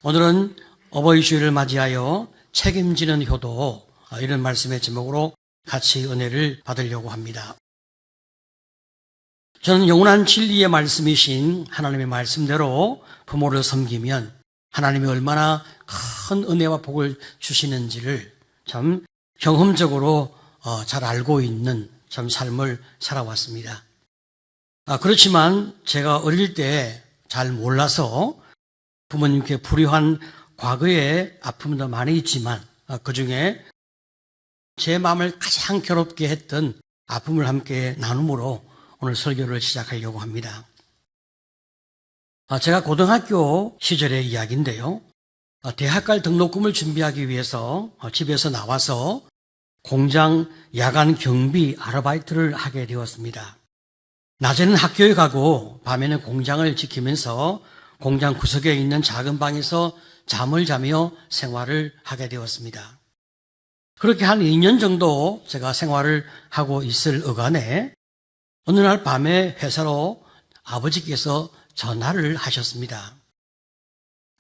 오늘은 어버이 주일을 맞이하여 책임지는 효도, 이런 말씀의 제목으로 같이 은혜를 받으려고 합니다. 저는 영원한 진리의 말씀이신 하나님의 말씀대로 부모를 섬기면 하나님이 얼마나 큰 은혜와 복을 주시는지를 참 경험적으로 잘 알고 있는 참 삶을 살아왔습니다. 그렇지만 제가 어릴 때 잘 몰라서 부모님께 불효한 과거의 아픔도 많이 있지만 그 중에 제 마음을 가장 괴롭게 했던 아픔을 함께 나눔으로 오늘 설교를 시작하려고 합니다. 제가 고등학교 시절의 이야기인데요. 대학 갈 등록금을 준비하기 위해서 집에서 나와서 공장 야간 경비 아르바이트를 하게 되었습니다. 낮에는 학교에 가고 밤에는 공장을 지키면서 공장 구석에 있는 작은 방에서 잠을 자며 생활을 하게 되었습니다. 그렇게 한 2년 정도 제가 생활을 하고 있을 어간에 어느 날 밤에 회사로 아버지께서 전화를 하셨습니다.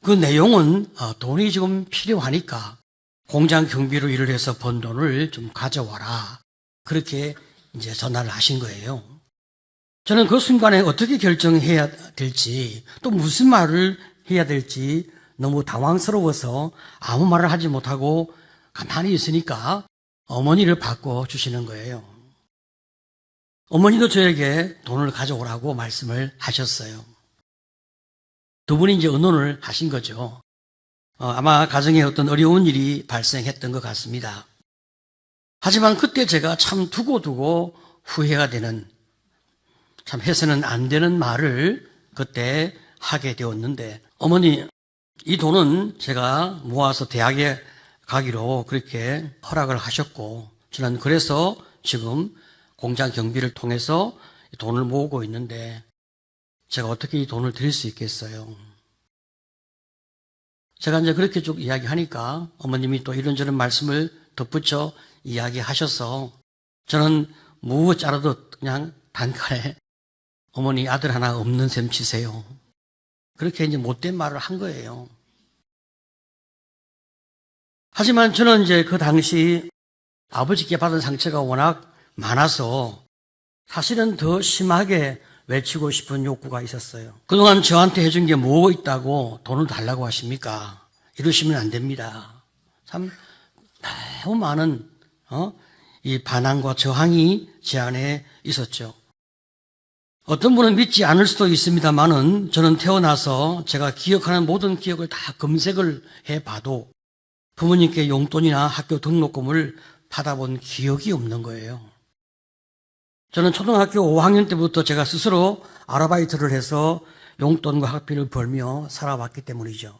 그 내용은 돈이 지금 필요하니까 공장 경비로 일을 해서 번 돈을 좀 가져와라. 그렇게 이제 전화를 하신 거예요. 저는 그 순간에 어떻게 결정해야 될지 또 무슨 말을 해야 될지 너무 당황스러워서 아무 말을 하지 못하고 가만히 있으니까 어머니를 바꿔주시는 거예요. 어머니도 저에게 돈을 가져오라고 말씀을 하셨어요. 두 분이 이제 의논을 하신 거죠. 아마 가정에 어떤 어려운 일이 발생했던 것 같습니다. 하지만 그때 제가 참 두고두고 후회가 되는, 참 해서는 안 되는 말을 그때 하게 되었는데, 어머니, 이 돈은 제가 모아서 대학에 가기로 그렇게 허락을 하셨고, 저는 그래서 지금 공장 경비를 통해서 돈을 모으고 있는데 제가 어떻게 이 돈을 드릴 수 있겠어요? 제가 이제 그렇게 쭉 이야기하니까 어머님이 또 이런저런 말씀을 덧붙여 이야기하셔서 저는 무엇 자라도 그냥 단칼에 어머니 아들 하나 없는 셈 치세요. 그렇게 이제 못된 말을 한 거예요. 하지만 저는 이제 그 당시 아버지께 받은 상처가 워낙 많아서 사실은 더 심하게 외치고 싶은 욕구가 있었어요. 그동안 저한테 해준 게 뭐 있다고 돈을 달라고 하십니까? 이러시면 안 됩니다. 참 매우 많은 이 반항과 저항이 제 안에 있었죠. 어떤 분은 믿지 않을 수도 있습니다만은 저는 태어나서 제가 기억하는 모든 기억을 다 검색을 해봐도 부모님께 용돈이나 학교 등록금을 받아본 기억이 없는 거예요. 저는 초등학교 5학년 때부터 제가 스스로 아르바이트를 해서 용돈과 학비를 벌며 살아왔기 때문이죠.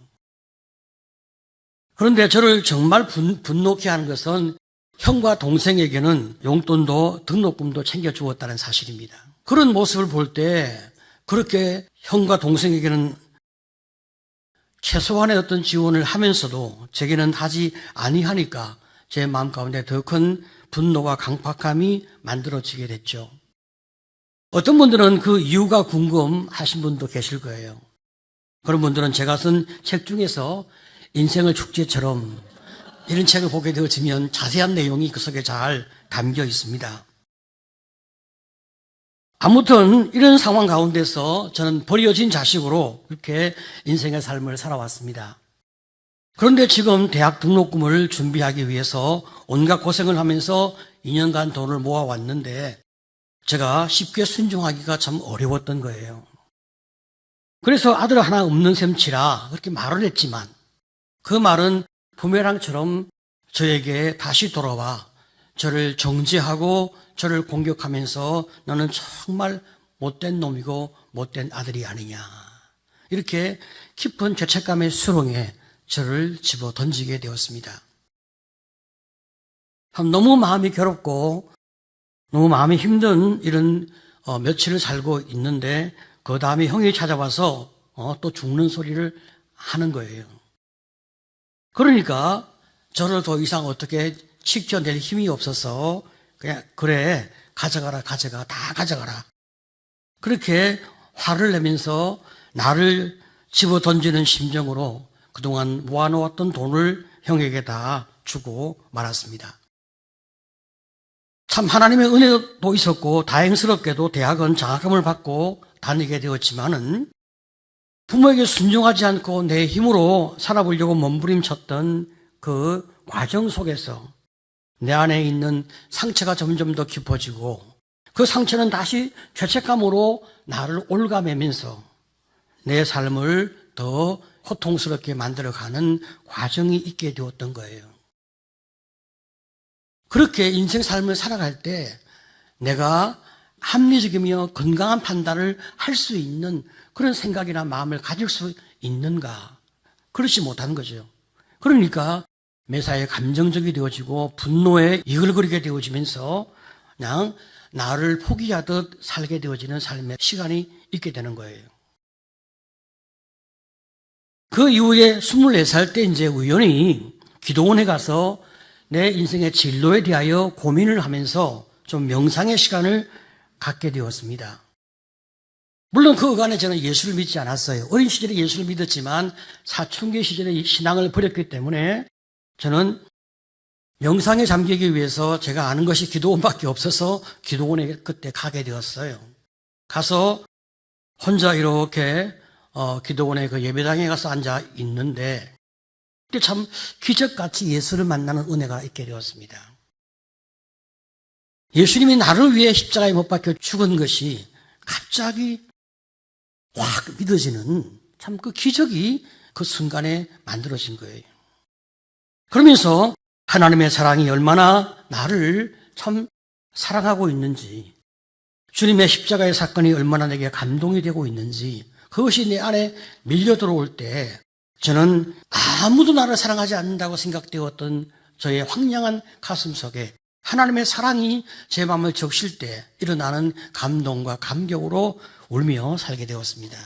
그런데 저를 정말 분노케 하는 것은 형과 동생에게는 용돈도 등록금도 챙겨주었다는 사실입니다. 그런 모습을 볼 때 그렇게 형과 동생에게는 최소한의 어떤 지원을 하면서도 제게는 하지 아니하니까 제 마음 가운데 더 큰 분노와 강팍함이 만들어지게 됐죠. 어떤 분들은 그 이유가 궁금하신 분도 계실 거예요. 그런 분들은 제가 쓴 책 중에서 인생을 축제처럼 이런 책을 보게 되어지면 자세한 내용이 그 속에 잘 담겨 있습니다. 아무튼 이런 상황 가운데서 저는 버려진 자식으로 그렇게 인생의 삶을 살아왔습니다. 그런데 지금 대학 등록금을 준비하기 위해서 온갖 고생을 하면서 2년간 돈을 모아왔는데 제가 쉽게 순종하기가 참 어려웠던 거예요. 그래서 아들 하나 없는 셈치라 그렇게 말을 했지만 그 말은 부메랑처럼 저에게 다시 돌아와 저를 정죄하고 저를 공격하면서 너는 정말 못된 놈이고 못된 아들이 아니냐. 이렇게 깊은 죄책감의 수렁에 저를 집어 던지게 되었습니다. 너무 마음이 괴롭고 너무 마음이 힘든 이런 며칠을 살고 있는데 그 다음에 형이 찾아와서 또 죽는 소리를 하는 거예요. 그러니까 저를 더 이상 어떻게 지켜낼 힘이 없어서 그냥 그래 가져가라 다 가져가라 그렇게 화를 내면서 나를 집어 던지는 심정으로 그동안 모아놓았던 돈을 형에게 다 주고 말았습니다. 참 하나님의 은혜도 있었고 다행스럽게도 대학은 장학금을 받고 다니게 되었지만은 부모에게 순종하지 않고 내 힘으로 살아보려고 몸부림쳤던 그 과정 속에서 내 안에 있는 상처가 점점 더 깊어지고 그 상처는 다시 죄책감으로 나를 올가매면서 내 삶을 더 고통스럽게 만들어가는 과정이 있게 되었던 거예요. 그렇게 인생 삶을 살아갈 때 내가 합리적이며 건강한 판단을 할 수 있는 그런 생각이나 마음을 가질 수 있는가? 그렇지 못한 거죠. 그러니까 매사에 감정적이 되어지고 분노에 이글거리게 되어지면서 그냥 나를 포기하듯 살게 되어지는 삶의 시간이 있게 되는 거예요. 그 이후에 24살 때 이제 우연히 기도원에 가서 내 인생의 진로에 대하여 고민을 하면서 좀 명상의 시간을 갖게 되었습니다. 물론 그 어간에 저는 예수를 믿지 않았어요. 어린 시절에 예수를 믿었지만 사춘기 시절에 신앙을 버렸기 때문에 저는 명상에 잠기기 위해서 제가 아는 것이 기도원밖에 없어서 기도원에 그때 가게 되었어요. 가서 혼자 이렇게 기도원의 그 예배당에 가서 앉아 있는데 그때 참 기적같이 예수를 만나는 은혜가 있게 되었습니다. 예수님이 나를 위해 십자가에 못 박혀 죽은 것이 갑자기 확 믿어지는 참 그 기적이 그 순간에 만들어진 거예요. 그러면서 하나님의 사랑이 얼마나 나를 참 사랑하고 있는지, 주님의 십자가의 사건이 얼마나 내게 감동이 되고 있는지, 그것이 내 안에 밀려 들어올 때 저는 아무도 나를 사랑하지 않는다고 생각되었던 저의 황량한 가슴 속에 하나님의 사랑이 제 마음을 적실 때 일어나는 감동과 감격으로 울며 살게 되었습니다.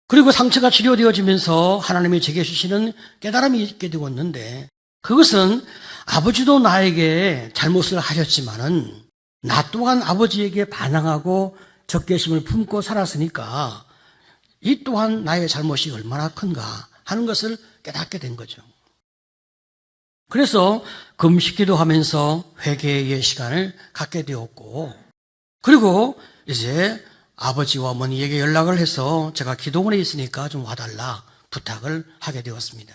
그리고 상처가 치료되어지면서 하나님이 제게 주시는 깨달음이 있게 되었는데 그것은 아버지도 나에게 잘못을 하셨지만은 나 또한 아버지에게 반항하고 적개심을 품고 살았으니까 이 또한 나의 잘못이 얼마나 큰가 하는 것을 깨닫게 된 거죠. 그래서 금식기도 하면서 회개의 시간을 갖게 되었고 그리고 이제 아버지와 어머니에게 연락을 해서 제가 기도원에 있으니까 좀 와달라 부탁을 하게 되었습니다.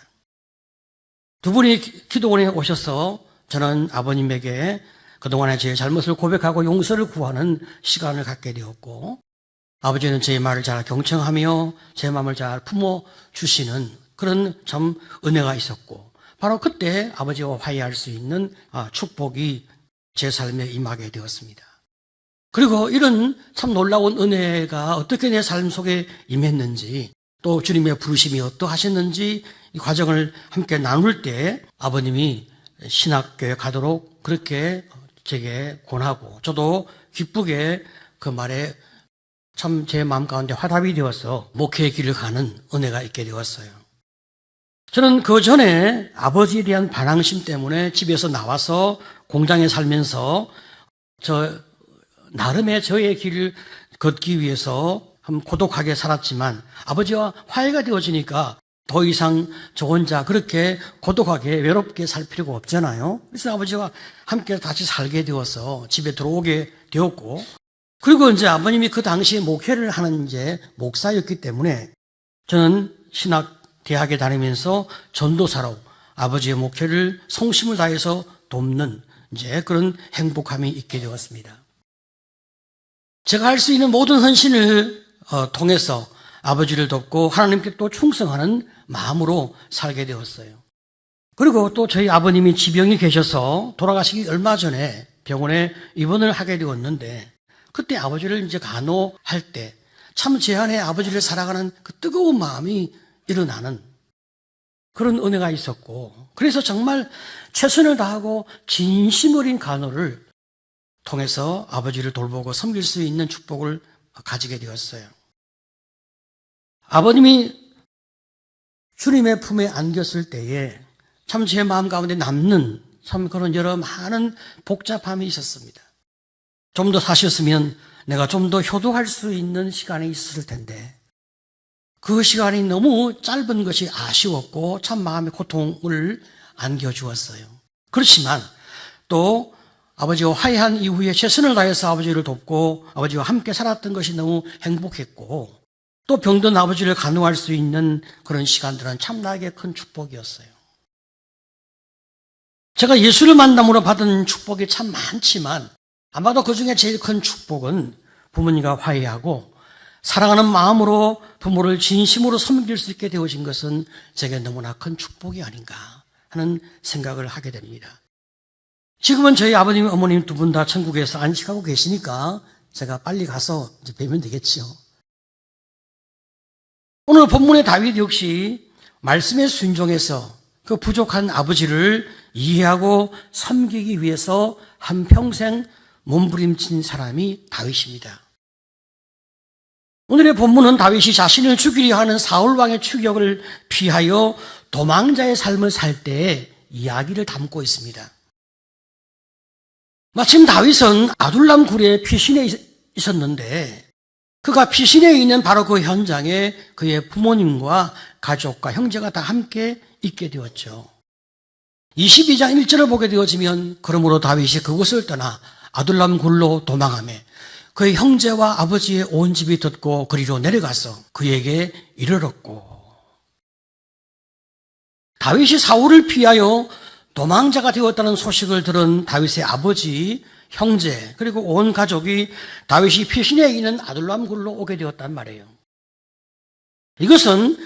두 분이 기도원에 오셔서 저는 아버님에게 그동안의 제 잘못을 고백하고 용서를 구하는 시간을 갖게 되었고 아버지는 제 말을 잘 경청하며 제 마음을 잘 품어주시는 그런 참 은혜가 있었고 바로 그때 아버지와 화해할 수 있는 축복이 제 삶에 임하게 되었습니다. 그리고 이런 참 놀라운 은혜가 어떻게 내 삶 속에 임했는지 또 주님의 부르심이 어떠하셨는지 이 과정을 함께 나눌 때 아버님이 신학교에 가도록 그렇게 제게 권하고 저도 기쁘게 그 말에 참 제 마음 가운데 화답이 되어서 목회의 길을 가는 은혜가 있게 되었어요. 저는 그 전에 아버지에 대한 반항심 때문에 집에서 나와서 공장에 살면서 나름의 저의 길을 걷기 위해서 고독하게 살았지만 아버지와 화해가 되어지니까 더 이상 저 혼자 그렇게 고독하게 외롭게 살 필요가 없잖아요. 그래서 아버지와 함께 다시 살게 되어서 집에 들어오게 되었고 그리고 이제 아버님이 그 당시에 목회를 하는 이제 목사였기 때문에 저는 대학에 다니면서 전도사로 아버지의 목회를 성심을 다해서 돕는 이제 그런 행복함이 있게 되었습니다. 제가 할 수 있는 모든 헌신을 통해서 아버지를 돕고 하나님께 또 충성하는 마음으로 살게 되었어요. 그리고 또 저희 아버님이 지병이 계셔서 돌아가시기 얼마 전에 병원에 입원을 하게 되었는데 그때 아버지를 이제 간호할 때 참 제 안에 아버지를 사랑하는 그 뜨거운 마음이 일어나는 그런 은혜가 있었고 그래서 정말 최선을 다하고 진심 어린 간호를 통해서 아버지를 돌보고 섬길 수 있는 축복을 가지게 되었어요. 아버님이 주님의 품에 안겼을 때에 참 제 마음 가운데 남는 참 그런 여러 많은 복잡함이 있었습니다. 좀 더 사셨으면 내가 좀 더 효도할 수 있는 시간이 있었을 텐데 그 시간이 너무 짧은 것이 아쉬웠고 참 마음의 고통을 안겨주었어요. 그렇지만 또 아버지와 화해한 이후에 최선을 다해서 아버지를 돕고 아버지와 함께 살았던 것이 너무 행복했고 또 병든 아버지를 간호할 수 있는 그런 시간들은 참 나에게 큰 축복이었어요. 제가 예수를 만남으로 받은 축복이 참 많지만 아마도 그 중에 제일 큰 축복은 부모님과 화해하고 사랑하는 마음으로 부모를 진심으로 섬길 수 있게 되어진 것은 제게 너무나 큰 축복이 아닌가 하는 생각을 하게 됩니다. 지금은 저희 아버님, 어머님 두 분 다 천국에서 안식하고 계시니까 제가 빨리 가서 이제 뵈면 되겠지요. 오늘 본문의 다윗 역시 말씀에 순종해서 그 부족한 아버지를 이해하고 섬기기 위해서 한평생 몸부림친 사람이 다윗입니다. 오늘의 본문은 다윗이 자신을 죽이려 하는 사울 왕의 추격을 피하여 도망자의 삶을 살 때의 이야기를 담고 있습니다. 마침 다윗은 아둘람 굴에 피신해 있었는데 그가 피신해 있는 바로 그 현장에 그의 부모님과 가족과 형제가 다 함께 있게 되었죠. 22장 1절을 보게 되어지면 그러므로 다윗이 그곳을 떠나 아둘람 굴로 도망하며 그의 형제와 아버지의 온 집이 듣고 그리로 내려가서 그에게 이르렀고 다윗이 사울을 피하여 도망자가 되었다는 소식을 들은 다윗의 아버지, 형제 그리고 온 가족이 다윗이 피신해 있는 아둘람 굴로 오게 되었단 말이에요. 이것은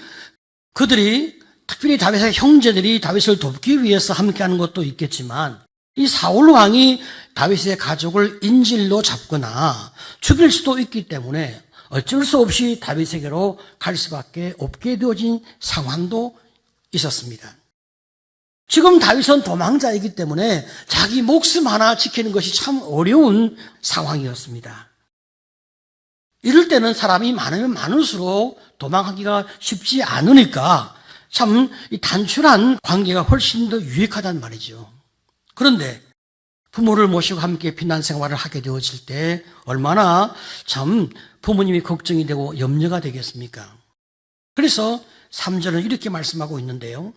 그들이 특별히 다윗의 형제들이 다윗을 돕기 위해서 함께하는 것도 있겠지만 이 사울 왕이 다윗의 가족을 인질로 잡거나 죽일 수도 있기 때문에 어쩔 수 없이 다윗에게로 갈 수밖에 없게 되어진 상황도 있었습니다. 지금 다윗은 도망자이기 때문에 자기 목숨 하나 지키는 것이 참 어려운 상황이었습니다. 이럴 때는 사람이 많으면 많을수록 도망하기가 쉽지 않으니까 참 이 단순한 관계가 훨씬 더 유익하단 말이죠. 그런데 부모를 모시고 함께避難 생활을 하게 되어질 때 얼마나 참 부모님이 걱정이 되고 염려가 되겠습니까? 그래서 3절은 이렇게 말씀하고 있는데요.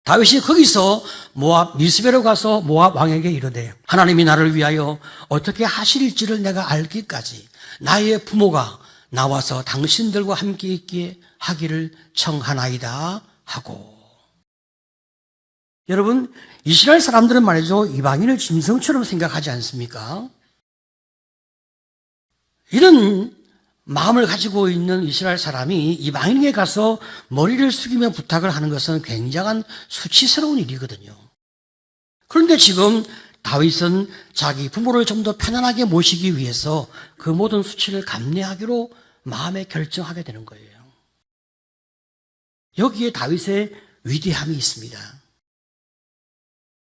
다윗이 거기서 모압 미스베로 가서 모압 왕에게 이르되 하나님이 나를 위하여 어떻게 하실지를 내가 알기까지 나의 부모가 나와서 당신들과 함께 있게 하기를 청하나이다 하고. 여러분, 이스라엘 사람들은 말이죠, 이방인을 짐승처럼 생각하지 않습니까? 이런 마음을 가지고 있는 이스라엘 사람이 이방인에게 가서 머리를 숙이며 부탁을 하는 것은 굉장한 수치스러운 일이거든요. 그런데 지금 다윗은 자기 부모를 좀 더 편안하게 모시기 위해서 그 모든 수치를 감내하기로 마음에 결정하게 되는 거예요. 여기에 다윗의 위대함이 있습니다.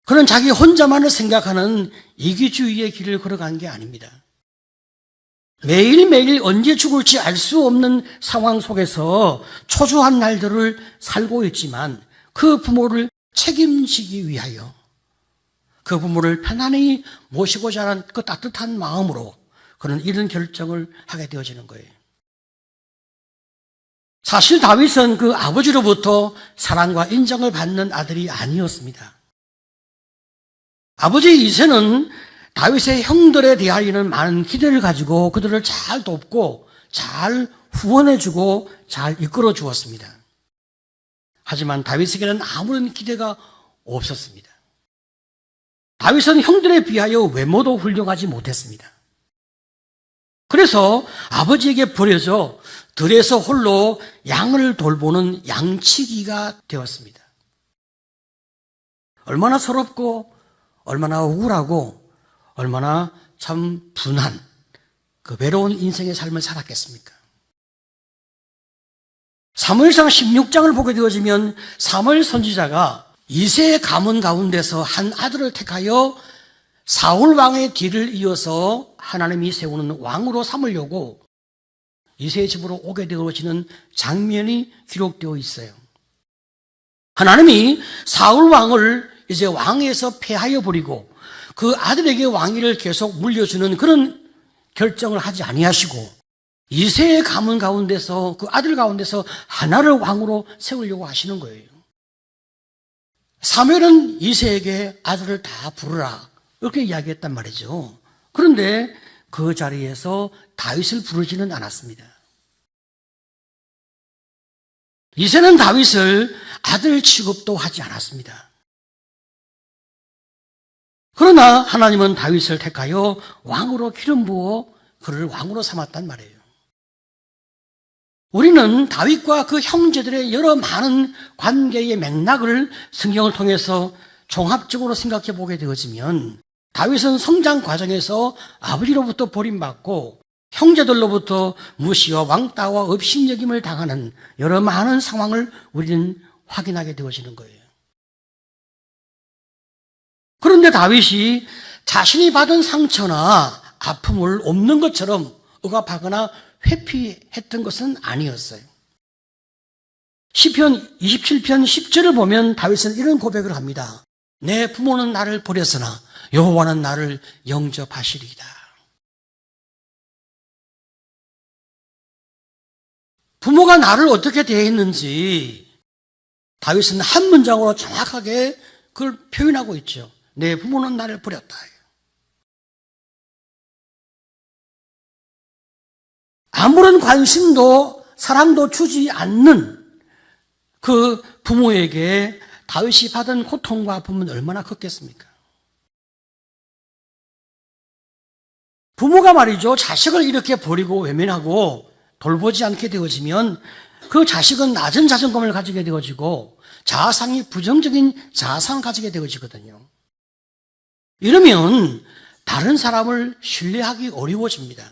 그는 자기 혼자만을 생각하는 이기주의의 길을 걸어간 게 아닙니다. 매일매일 언제 죽을지 알 수 없는 상황 속에서 초조한 날들을 살고 있지만 그 부모를 책임지기 위하여 그 부모를 편안히 모시고자 하는 그 따뜻한 마음으로 그는 이런 결정을 하게 되어지는 거예요. 사실 다윗은 그 아버지로부터 사랑과 인정을 받는 아들이 아니었습니다. 아버지 이새는 다윗의 형들에 대하여는 많은 기대를 가지고 그들을 잘 돕고 잘 후원해주고 잘 이끌어 주었습니다. 하지만 다윗에게는 아무런 기대가 없었습니다. 다윗은 형들에 비하여 외모도 훌륭하지 못했습니다. 그래서 아버지에게 버려져 들에서 홀로 양을 돌보는 양치기가 되었습니다. 얼마나 서럽고 얼마나 억울하고 얼마나 참 분한 그 외로운 인생의 삶을 살았겠습니까? 사무엘상 16장을 보게 되어지면 사무엘 선지자가 이새의 가문 가운데서 한 아들을 택하여 사울 왕의 뒤를 이어서 하나님이 세우는 왕으로 삼으려고 이새의 집으로 오게 되어지는 장면이 기록되어 있어요. 하나님이 사울 왕을 이제 왕에서 폐하여 버리고 그 아들에게 왕위를 계속 물려주는 그런 결정을 하지 아니하시고 이세의 가문 가운데서 그 아들 가운데서 하나를 왕으로 세우려고 하시는 거예요. 사무엘은 이세에게 아들을 다 부르라 이렇게 이야기했단 말이죠. 그런데 그 자리에서 다윗을 부르지는 않았습니다. 이세는 다윗을 아들 취급도 하지 않았습니다. 그러나 하나님은 다윗을 택하여 왕으로 기름 부어 그를 왕으로 삼았단 말이에요. 우리는 다윗과 그 형제들의 여러 많은 관계의 맥락을 성경을 통해서 종합적으로 생각해 보게 되어지면 다윗은 성장 과정에서 아버지로부터 버림받고 형제들로부터 무시와 왕따와 업신여김을 당하는 여러 많은 상황을 우리는 확인하게 되어지는 거예요. 그런데 다윗이 자신이 받은 상처나 아픔을 없는 것처럼 억압하거나 회피했던 것은 아니었어요. 시편 27편 10절을 보면 다윗은 이런 고백을 합니다. 내 부모는 나를 버렸으나 여호와는 나를 영접하시리이다. 부모가 나를 어떻게 대했는지 다윗은 한 문장으로 정확하게 그걸 표현하고 있죠. 내 부모는 나를 버렸다. 아무런 관심도 사랑도 주지 않는 그 부모에게 다윗이 받은 고통과 아픔은 얼마나 컸겠습니까? 부모가 말이죠, 자식을 이렇게 버리고 외면하고 돌보지 않게 되어지면 그 자식은 낮은 자존감을 가지게 되어지고 자아상이 부정적인 자아상을 가지게 되어지거든요. 이러면 다른 사람을 신뢰하기 어려워집니다.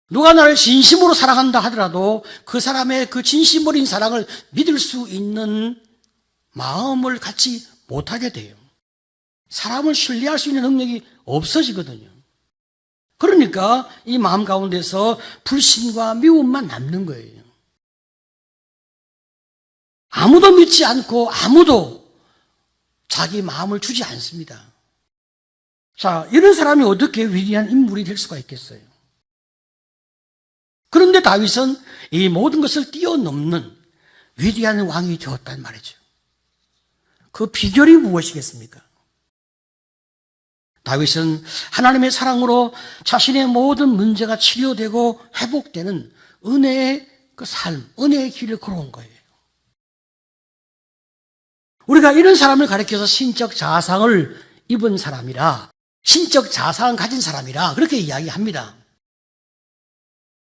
누가 나를 진심으로 사랑한다 하더라도 그 사람의 그 진심 어린 사랑을 믿을 수 있는 마음을 갖지 못하게 돼요. 사람을 신뢰할 수 있는 능력이 없어지거든요. 그러니까 이 마음 가운데서 불신과 미움만 남는 거예요. 아무도 믿지 않고 아무도 자기 마음을 주지 않습니다. 자, 이런 사람이 어떻게 위대한 인물이 될 수가 있겠어요? 그런데 다윗은 이 모든 것을 뛰어넘는 위대한 왕이 되었단 말이죠. 그 비결이 무엇이겠습니까? 다윗은 하나님의 사랑으로 자신의 모든 문제가 치료되고 회복되는 은혜의 그 삶, 은혜의 길을 걸어온 거예요. 우리가 이런 사람을 가리켜서 신적 자아상을 입은 사람이라, 신적 자아상을 가진 사람이라 그렇게 이야기합니다.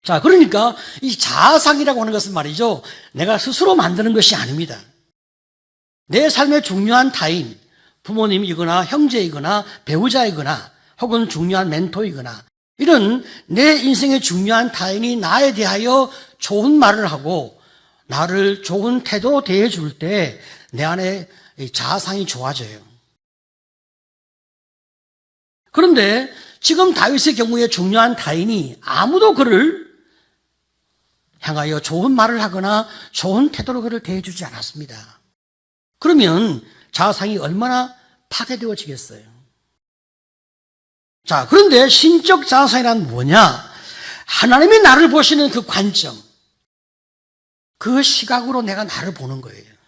자, 그러니까 이 자아상이라고 하는 것은 말이죠, 내가 스스로 만드는 것이 아닙니다. 내 삶의 중요한 타인, 부모님이거나 형제이거나 배우자이거나 혹은 중요한 멘토이거나 이런 내 인생의 중요한 타인이 나에 대하여 좋은 말을 하고 나를 좋은 태도로 대해줄 때 내 안에 자아상이 좋아져요. 그런데 지금 다윗의 경우에 중요한 타인이 아무도 그를 향하여 좋은 말을 하거나 좋은 태도로 그를 대해주지 않았습니다. 그러면 자아상이 얼마나 파괴되어지겠어요? 자, 그런데 신적 자아상이란 뭐냐? 하나님이 나를 보시는 그 관점, 그 시각으로 내가 나를 보는 거예요.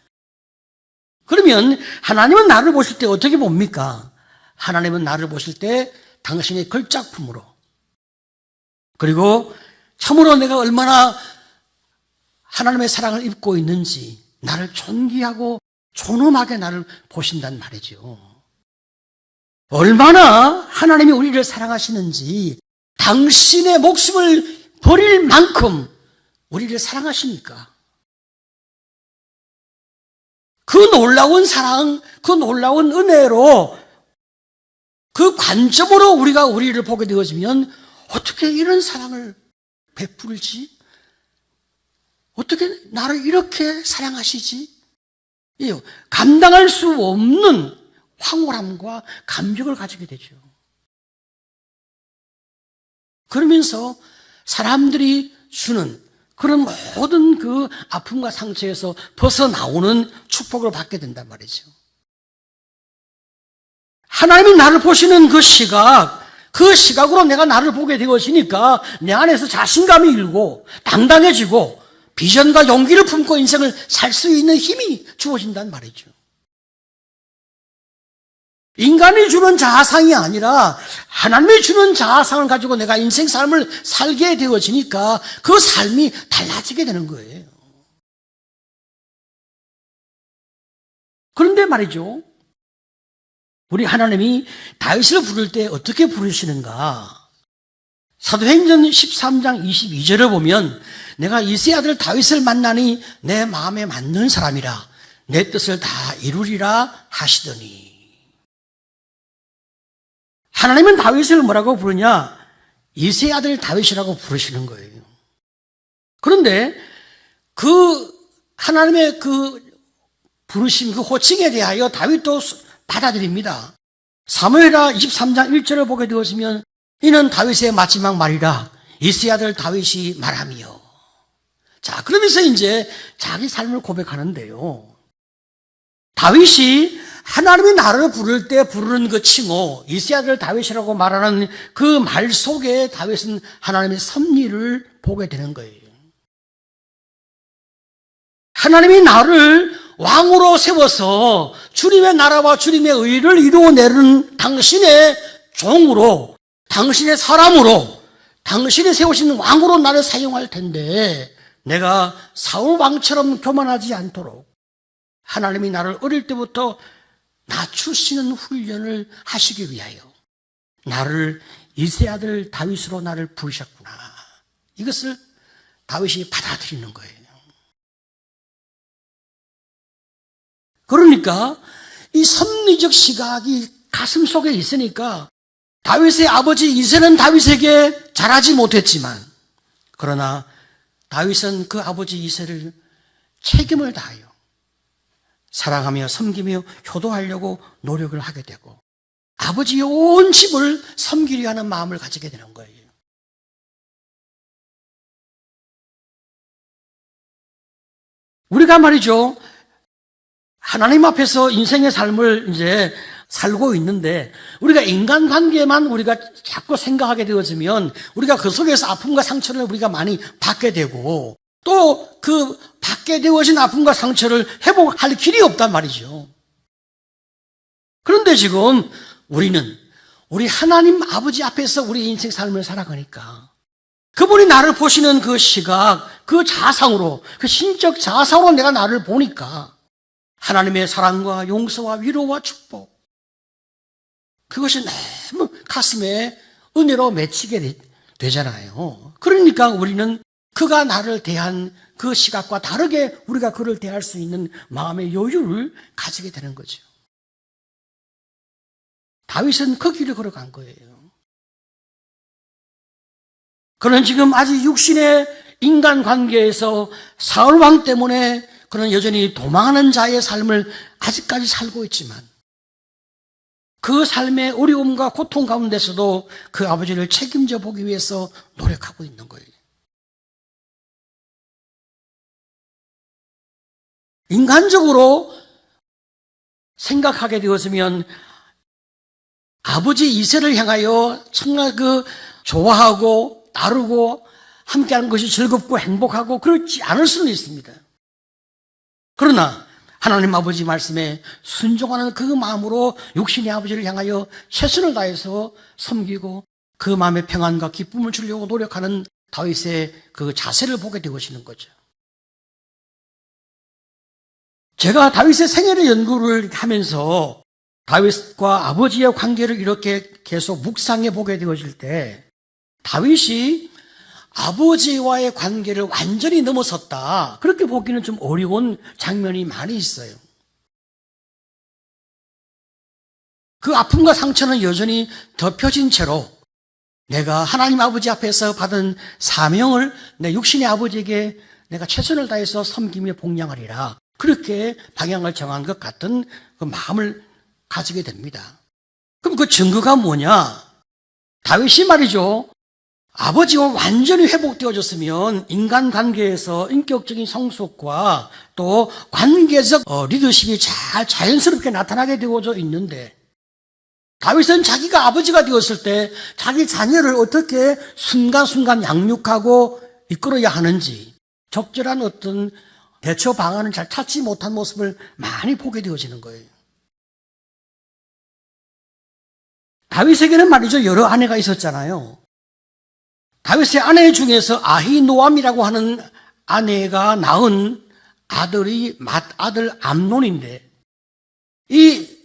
그러면 하나님은 나를 보실 때 어떻게 봅니까? 하나님은 나를 보실 때 당신의 걸작품으로, 그리고 참으로 내가 얼마나 하나님의 사랑을 입고 있는지 나를 존귀하고 존엄하게 나를 보신단 말이죠. 얼마나 하나님이 우리를 사랑하시는지, 당신의 목숨을 버릴 만큼 우리를 사랑하시니까 그 놀라운 사랑, 그 놀라운 은혜로 그 관점으로 우리가 우리를 보게 되어지면 어떻게 이런 사랑을 베풀지? 어떻게 나를 이렇게 사랑하시지? 감당할 수 없는 황홀함과 감격을 가지게 되죠. 그러면서 사람들이 주는 그런 모든 그 아픔과 상처에서 벗어나오는 축복을 받게 된단 말이죠. 하나님이 나를 보시는 그 시각, 그 시각으로 내가 나를 보게 되어지니까 내 안에서 자신감이 일고 당당해지고 비전과 용기를 품고 인생을 살 수 있는 힘이 주어진단 말이죠. 인간이 주는 자아상이 아니라 하나님이 주는 자아상을 가지고 내가 인생 삶을 살게 되어지니까 그 삶이 달라지게 되는 거예요. 그런데 말이죠, 우리 하나님이 다윗을 부를 때 어떻게 부르시는가? 사도행전 13장 22절을 보면 내가 이새의 아들 다윗을 만나니 내 마음에 맞는 사람이라 내 뜻을 다 이루리라 하시더니, 하나님은 다윗을 뭐라고 부르냐? 이새의 아들 다윗이라고 부르시는 거예요. 그런데 그 하나님의 그 부르심, 그 호칭에 대하여 다윗도 받아들입니다. 사무엘하 23장 1절을 보게 되었으면 이는 다윗의 마지막 말이라 이새의 아들 다윗이 말하며. 자, 그러면서 이제 자기 삶을 고백하는데요. 다윗이 하나님이 나를 부를 때 부르는 그 칭호, 이새의 아들 다윗이라고 말하는 그 말 속에 다윗은 하나님의 섭리를 보게 되는 거예요. 하나님이 나를 왕으로 세워서 주님의 나라와 주님의 의를 이루어내는 당신의 종으로, 당신의 사람으로, 당신이 세우신 왕으로 나를 사용할 텐데, 내가 사울 왕처럼 교만하지 않도록 하나님이 나를 어릴 때부터 낮추시는 훈련을 하시기 위하여 나를 이새의 아들 다윗으로 나를 부르셨구나. 이것을 다윗이 받아들이는 거예요. 그러니까 이 섭리적 시각이 가슴 속에 있으니까 다윗의 아버지 이새는 다윗에게 잘하지 못했지만, 그러나 다윗은 그 아버지 이새를 책임을 다하여 사랑하며 섬기며 효도하려고 노력을 하게 되고 아버지의 온 집을 섬기려 하는 마음을 가지게 되는 거예요. 우리가 말이죠, 하나님 앞에서 인생의 삶을 이제 살고 있는데 우리가 인간관계만 우리가 자꾸 생각하게 되어지면 우리가 그 속에서 아픔과 상처를 우리가 많이 받게 되고 또 그 받게 되어진 아픔과 상처를 회복할 길이 없단 말이죠. 그런데 지금 우리는 우리 하나님 아버지 앞에서 우리 인생 삶을 살아가니까 그분이 나를 보시는 그 시각, 그 자상으로, 그 신적 자상으로 내가 나를 보니까 하나님의 사랑과 용서와 위로와 축복, 그것이 너무 가슴에 은혜로 맺히게 되잖아요. 그러니까 우리는 그가 나를 대한 그 시각과 다르게 우리가 그를 대할 수 있는 마음의 여유를 가지게 되는 거죠. 다윗은 그 길을 걸어간 거예요. 그는 지금 아직 육신의 인간관계에서 사울왕 때문에 그는 여전히 도망하는 자의 삶을 아직까지 살고 있지만 그 삶의 어려움과 고통 가운데서도 그 아버지를 책임져 보기 위해서 노력하고 있는 거예요. 인간적으로 생각하게 되었으면 아버지 이새를 향하여 정말 그 좋아하고 따르고 함께하는 것이 즐겁고 행복하고 그렇지 않을 수는 있습니다. 그러나 하나님 아버지 말씀에 순종하는 그 마음으로 육신의 아버지를 향하여 최선을 다해서 섬기고 그 마음의 평안과 기쁨을 주려고 노력하는 다윗의 그 자세를 보게 되어지는 거죠. 제가 다윗의 생애를 연구를 하면서 다윗과 아버지의 관계를 이렇게 계속 묵상해 보게 되어질 때 다윗이 아버지와의 관계를 완전히 넘어섰다, 그렇게 보기는 좀 어려운 장면이 많이 있어요. 그 아픔과 상처는 여전히 덮여진 채로 내가 하나님 아버지 앞에서 받은 사명을 내 육신의 아버지에게 내가 최선을 다해서 섬기며 복양하리라, 그렇게 방향을 정한 것 같은 그 마음을 가지게 됩니다. 그럼 그 증거가 뭐냐? 다윗이 말이죠, 아버지와 완전히 회복되어졌으면 인간관계에서 인격적인 성숙과 또 관계적 리더십이 잘 자연스럽게 나타나게 되어져 있는데 다윗은 자기가 아버지가 되었을 때 자기 자녀를 어떻게 순간순간 양육하고 이끌어야 하는지 적절한 어떤 대처 방안을 잘 찾지 못한 모습을 많이 보게 되어지는 거예요. 다윗에게는 말이죠, 여러 아내가 있었잖아요. 다윗의 아내 중에서 아히노암이라고 하는 아내가 낳은 아들이 맏아들 암논인데, 이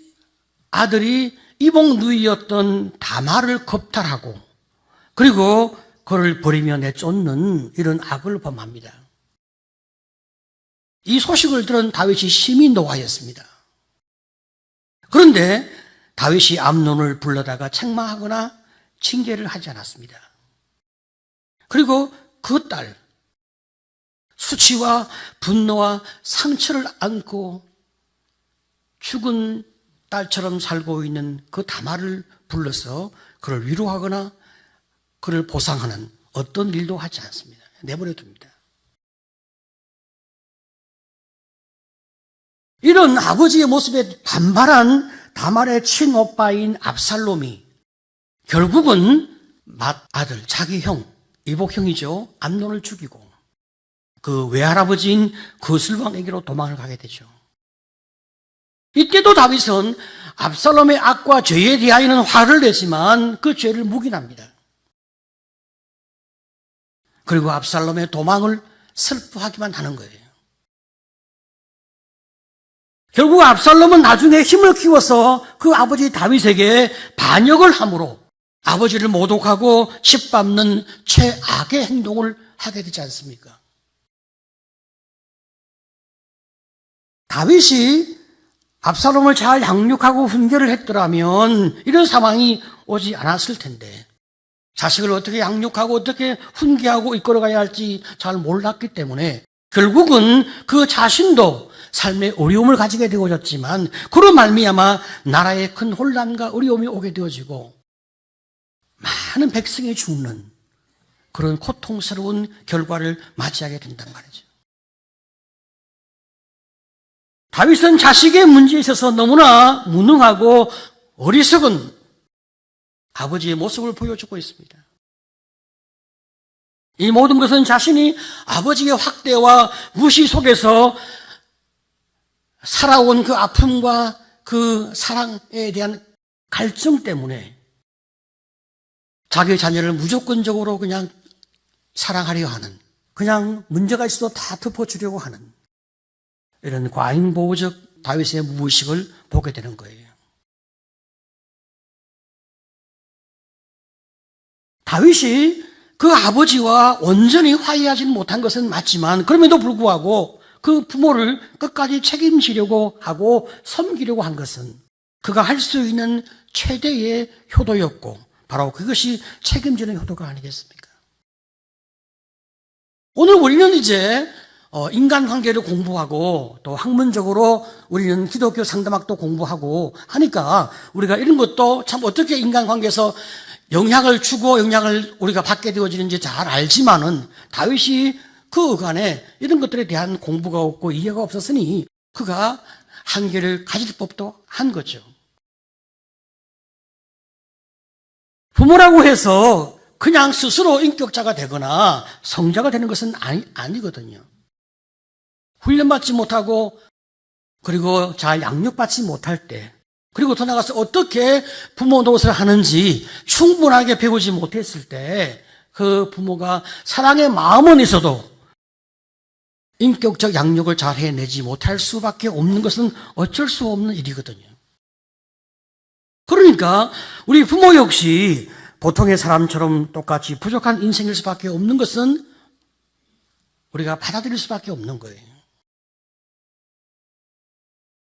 아들이 이복 누이였던 다말을 겁탈하고 그리고 그를 버리며 내쫓는 이런 악을 범합니다. 이 소식을 들은 다윗이 심히 노하였습니다. 그런데 다윗이 암논을 불러다가 책망하거나 징계를 하지 않았습니다. 그리고 그 딸, 수치와 분노와 상처를 안고 죽은 딸처럼 살고 있는 그 다말을 불러서 그를 위로하거나 그를 보상하는 어떤 일도 하지 않습니다. 내버려 둡니다. 이런 아버지의 모습에 반발한 다말의 친오빠인 압살롬이 결국은 맏아들, 자기 형, 이복형이죠, 암논을 죽이고 그 외할아버지인 거슬왕에게로 도망을 가게 되죠. 이때도 다윗은 압살롬의 악과 죄에 대하여는 화를 내지만 그 죄를 묵인합니다. 그리고 압살롬의 도망을 슬퍼하기만 하는 거예요. 결국 압살롬은 나중에 힘을 키워서 그 아버지 다윗에게 반역을 함으로 아버지를 모독하고 짓밟는 최악의 행동을 하게 되지 않습니까? 다윗이 압살롬을 잘 양육하고 훈계를 했더라면 이런 상황이 오지 않았을 텐데, 자식을 어떻게 양육하고 어떻게 훈계하고 이끌어가야 할지 잘 몰랐기 때문에 결국은 그 자신도 삶의 어려움을 가지게 되어졌지만 그로 말미암아 나라에 큰 혼란과 어려움이 오게 되어지고 많은 백성이 죽는 그런 고통스러운 결과를 맞이하게 된단 말이죠. 다윗은 자식의 문제에 있어서 너무나 무능하고 어리석은 아버지의 모습을 보여주고 있습니다. 이 모든 것은 자신이 아버지의 확대와 무시 속에서 살아온 그 아픔과 그 사랑에 대한 갈증 때문에 자기 자녀를 무조건적으로 그냥 사랑하려 하는, 그냥 문제가 있어도 다 덮어주려고 하는 이런 과잉보호적 다윗의 무의식을 보게 되는 거예요. 다윗이 그 아버지와 온전히 화해하지는 못한 것은 맞지만 그럼에도 불구하고 그 부모를 끝까지 책임지려고 하고 섬기려고 한 것은 그가 할 수 있는 최대의 효도였고 바로 그것이 책임지는 효도가 아니겠습니까? 오늘 우리는 이제 인간관계를 공부하고 또 학문적으로 우리는 기독교 상담학도 공부하고 하니까 우리가 이런 것도 참 어떻게 인간관계에서 영향을 주고 영향을 우리가 받게 되어지는지 잘 알지만은 다윗이 그 어간에 이런 것들에 대한 공부가 없고 이해가 없었으니 그가 한계를 가질 법도 한 거죠. 부모라고 해서 그냥 스스로 인격자가 되거나 성자가 되는 것은 아니거든요. 훈련받지 못하고 그리고 잘 양육받지 못할 때 그리고 더 나아가서 어떻게 부모 노릇을 하는지 충분하게 배우지 못했을 때 그 부모가 사랑의 마음은 있어도 인격적 양육을 잘 해내지 못할 수밖에 없는 것은 어쩔 수 없는 일이거든요. 그러니까 우리 부모 역시 보통의 사람처럼 똑같이 부족한 인생일 수밖에 없는 것은 우리가 받아들일 수밖에 없는 거예요.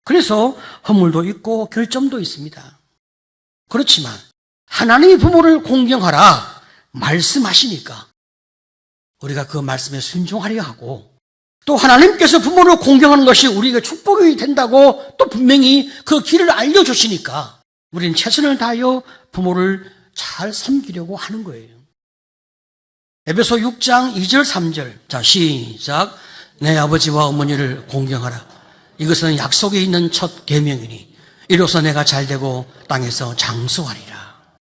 그래서 허물도 있고 결점도 있습니다. 그렇지만 하나님이 부모를 공경하라 말씀하시니까 우리가 그 말씀에 순종하려 하고 또 하나님께서 부모를 공경하는 것이 우리에게 축복이 된다고 또 분명히 그 길을 알려주시니까 우리는 최선을 다하여 부모를 잘 섬기려고 하는 거예요. 에베소 6장 2절 3절 자 시작. 내 아버지와 어머니를 공경하라. 이것은 약속이 있는 첫 계명이니 이로써 내가 잘되고 땅에서 장수하리라.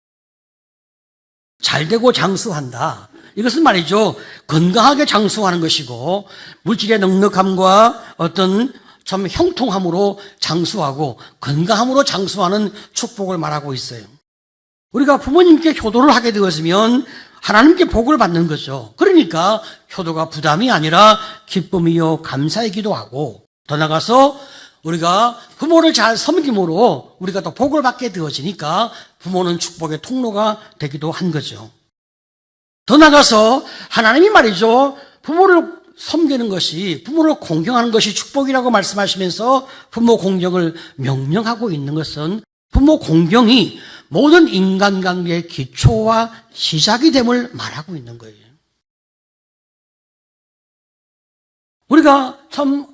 잘되고 장수한다. 이것은 말이죠, 건강하게 장수하는 것이고 물질의 넉넉함과 어떤 참 형통함으로 장수하고 건강함으로 장수하는 축복을 말하고 있어요. 우리가 부모님께 효도를 하게 되었으면 하나님께 복을 받는 거죠. 그러니까 효도가 부담이 아니라 기쁨이요 감사이기도 하고, 더 나아가서 우리가 부모를 잘 섬김으로 우리가 또 복을 받게 되어지니까 부모는 축복의 통로가 되기도 한 거죠. 더 나아가서 하나님이 말이죠, 부모를 섬기는 것이, 부모를 공경하는 것이 축복이라고 말씀하시면서 부모 공경을 명령하고 있는 것은 부모 공경이 모든 인간관계의 기초와 시작이 됨을 말하고 있는 거예요. 우리가 참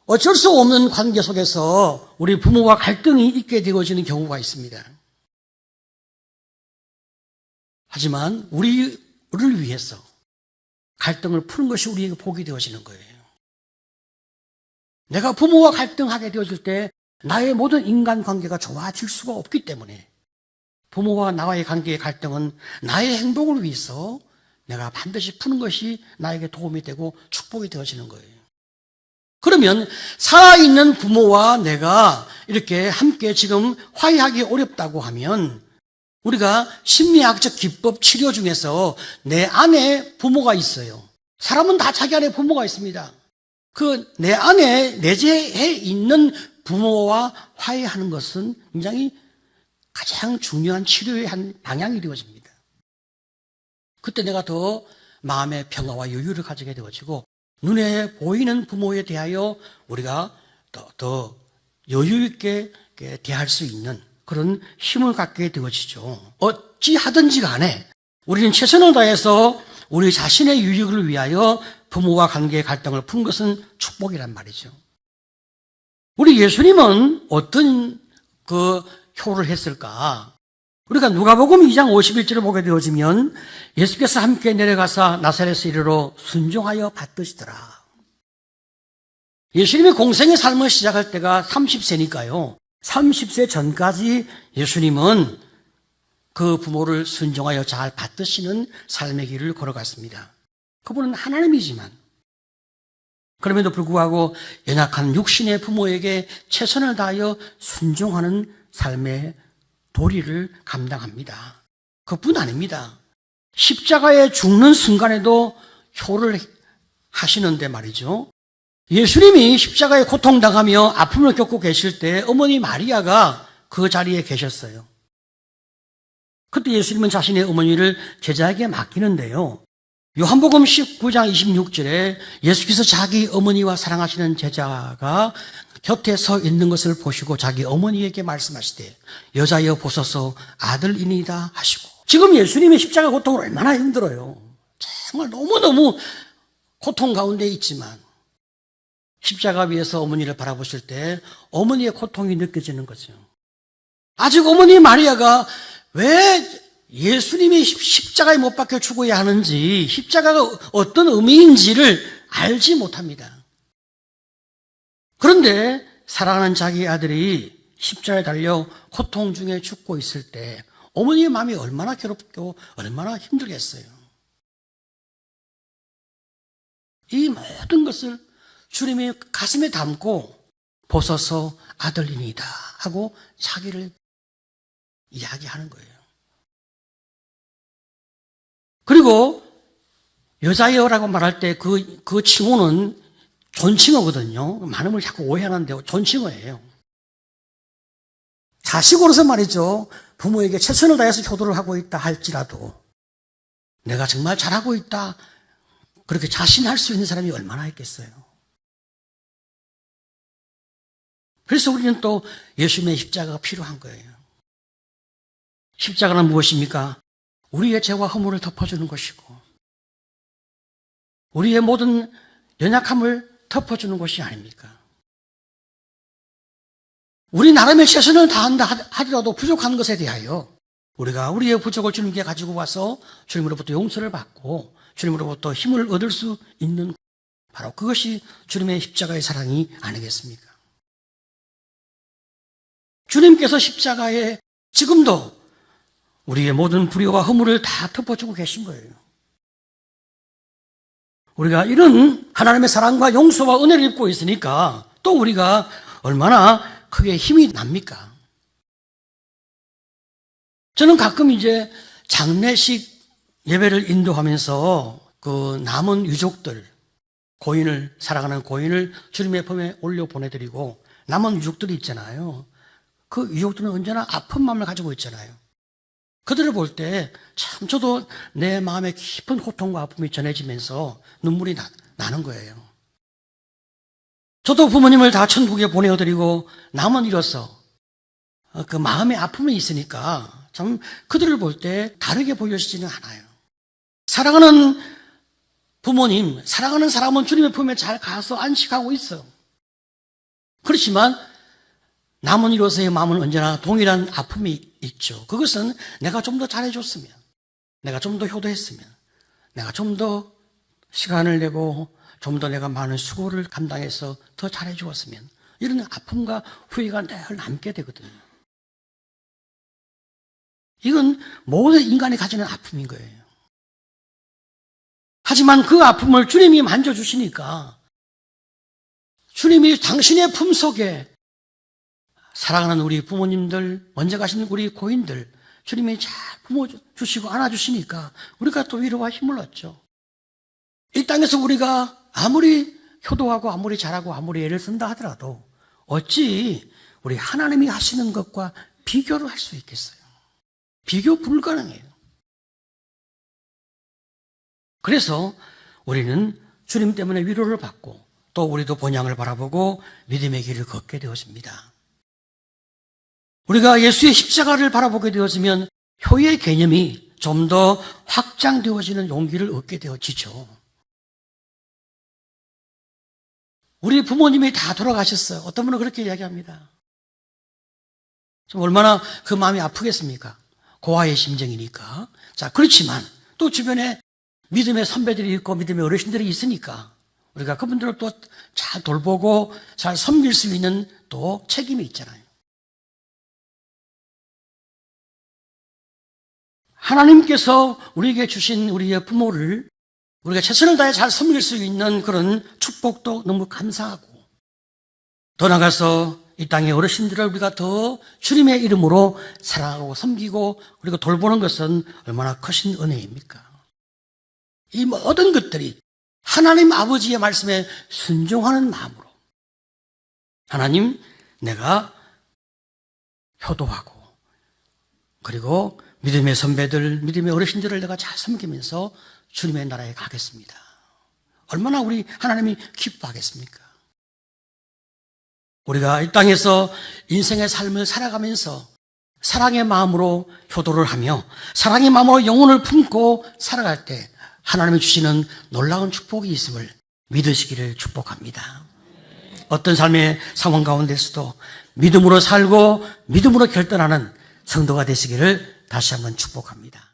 어쩔 수 없는 관계 속에서 우리 부모와 갈등이 있게 되어지는 경우가 있습니다. 하지만 우리를 위해서 갈등을 푸는 것이 우리에게 복이 되어지는 거예요. 내가 부모와 갈등하게 되어질 때 나의 모든 인간관계가 좋아질 수가 없기 때문에 부모와 나와의 관계의 갈등은 나의 행복을 위해서 내가 반드시 푸는 것이 나에게 도움이 되고 축복이 되어지는 거예요. 그러면 살아있는 부모와 내가 이렇게 함께 지금 화해하기 어렵다고 하면 우리가 심리학적 기법 치료 중에서 내 안에 부모가 있어요. 사람은 다 자기 안에 부모가 있습니다. 그 내 안에 내재해 있는 부모와 화해하는 것은 굉장히 가장 중요한 치료의 한 방향이 되어집니다. 그때 내가 더 마음의 평화와 여유를 가지게 되어지고 눈에 보이는 부모에 대하여 우리가 더 여유 있게 대할 수 있는 그런 힘을 갖게 되어지죠. 어찌하든지 간에 우리는 최선을 다해서 우리 자신의 유익을 위하여 부모와 관계의 갈등을 푼 것은 축복이란 말이죠. 우리 예수님은 어떤 효를 했을까? 우리가 누가복음 2장 51절을 보게 되어지면 예수께서 함께 내려가사 나사렛에 이르러 순종하여 받드시더라. 예수님이 공생의 삶을 시작할 때가 30세니까요. 30세 전까지 예수님은 그 부모를 순종하여 잘 받드시는 삶의 길을 걸어갔습니다. 그분은 하나님이지만 그럼에도 불구하고 연약한 육신의 부모에게 최선을 다하여 순종하는 삶의 도리를 감당합니다. 그뿐 아닙니다. 십자가에 죽는 순간에도 효를 하시는데 말이죠. 예수님이 십자가에 고통당하며 아픔을 겪고 계실 때 어머니 마리아가 그 자리에 계셨어요. 그때 예수님은 자신의 어머니를 제자에게 맡기는데요. 요한복음 19장 26절에 예수께서 자기 어머니와 사랑하시는 제자가 곁에 서 있는 것을 보시고 자기 어머니에게 말씀하시되 여자여 보소서 아들이니이다 하시고, 지금 예수님의 십자가 고통을 얼마나 힘들어요. 정말 너무너무 고통 가운데 있지만 십자가 위에서 어머니를 바라보실 때 어머니의 고통이 느껴지는 거죠. 아직 어머니 마리아가 왜 예수님이 십자가에 못 박혀 죽어야 하는지, 십자가가 어떤 의미인지를 알지 못합니다. 그런데 사랑하는 자기 아들이 십자가에 달려 고통 중에 죽고 있을 때 어머니의 마음이 얼마나 괴롭고 얼마나 힘들겠어요. 이 모든 것을 주님이 가슴에 담고 보소서 아들이니이다 하고 자기를 이야기하는 거예요. 그리고 여자여라고 말할 때 그 칭호는 존칭어거든요. 많은 분이 자꾸 오해하는데 존칭어예요. 자식으로서 말이죠. 부모에게 최선을 다해서 효도를 하고 있다 할지라도 내가 정말 잘하고 있다 그렇게 자신할 수 있는 사람이 얼마나 있겠어요. 그래서 우리는 또 예수님의 십자가가 필요한 거예요. 십자가는 무엇입니까? 우리의 죄와 허물을 덮어주는 것이고 우리의 모든 연약함을 덮어주는 것이 아닙니까? 우리 나름의 최선을 다한다 하더라도 부족한 것에 대하여 우리가 우리의 부족을 주님께 가지고 와서 주님으로부터 용서를 받고 주님으로부터 힘을 얻을 수 있는, 바로 그것이 주님의 십자가의 사랑이 아니겠습니까? 주님께서 십자가에 지금도 우리의 모든 불의와 허물을 다 덮어주고 계신 거예요. 우리가 이런 하나님의 사랑과 용서와 은혜를 입고 있으니까 또 우리가 얼마나 크게 힘이 납니까? 저는 가끔 이제 장례식 예배를 인도하면서 그 남은 유족들, 고인을, 사랑하는 고인을 주님의 품에 올려 보내드리고 남은 유족들이 있잖아요. 그 유족들은 언제나 아픈 마음을 가지고 있잖아요. 그들을 볼 때 참 저도 내 마음에 깊은 고통과 아픔이 전해지면서 눈물이 나는 거예요. 저도 부모님을 다 천국에 보내어드리고 남은 이로서 그 마음의 아픔이 있으니까 참 그들을 볼 때 다르게 보여지지는 않아요. 사랑하는 부모님, 사랑하는 사람은 주님의 품에 잘 가서 안식하고 있어. 그렇지만 남은 이로서의 마음은 언제나 동일한 아픔이 있죠. 그것은 내가 좀 더 잘해줬으면, 내가 좀 더 효도했으면, 내가 좀 더 시간을 내고 좀 더 내가 많은 수고를 감당해서 더 잘해주었으면, 이런 아픔과 후회가 늘 남게 되거든요. 이건 모든 인간이 가지는 아픔인 거예요. 하지만 그 아픔을 주님이 만져주시니까 주님이 당신의 품속에 사랑하는 우리 부모님들, 먼저 가신 우리 고인들 주님이 잘 품어주시고 안아주시니까 우리가 또 위로와 힘을 얻죠. 이 땅에서 우리가 아무리 효도하고 아무리 잘하고 아무리 애를 쓴다 하더라도 어찌 우리 하나님이 하시는 것과 비교를 할 수 있겠어요? 비교 불가능해요. 그래서 우리는 주님 때문에 위로를 받고 또 우리도 본향을 바라보고 믿음의 길을 걷게 되어집니다. 우리가 예수의 십자가를 바라보게 되어지면 효의 개념이 좀 더 확장되어지는 용기를 얻게 되어지죠. 우리 부모님이 다 돌아가셨어요. 어떤 분은 그렇게 이야기합니다. 좀 얼마나 그 마음이 아프겠습니까? 고아의 심정이니까. 자, 그렇지만 또 주변에 믿음의 선배들이 있고 믿음의 어르신들이 있으니까 우리가 그분들을 또 잘 돌보고 잘 섬길 수 있는 또 책임이 있잖아요. 하나님께서 우리에게 주신 우리의 부모를 우리가 최선을 다해 잘 섬길 수 있는 그런 축복도 너무 감사하고 더 나아가서 이 땅의 어르신들을 우리가 더 주님의 이름으로 사랑하고 섬기고 그리고 돌보는 것은 얼마나 크신 은혜입니까? 이 모든 것들이 하나님 아버지의 말씀에 순종하는 마음으로 하나님, 내가 효도하고 그리고 믿음의 선배들, 믿음의 어르신들을 내가 잘 섬기면서 주님의 나라에 가겠습니다. 얼마나 우리 하나님이 기뻐하겠습니까? 우리가 이 땅에서 인생의 삶을 살아가면서 사랑의 마음으로 효도를 하며 사랑의 마음으로 영혼을 품고 살아갈 때 하나님이 주시는 놀라운 축복이 있음을 믿으시기를 축복합니다. 어떤 삶의 상황 가운데서도 믿음으로 살고 믿음으로 결단하는 성도가 되시기를 다시 한번 축복합니다.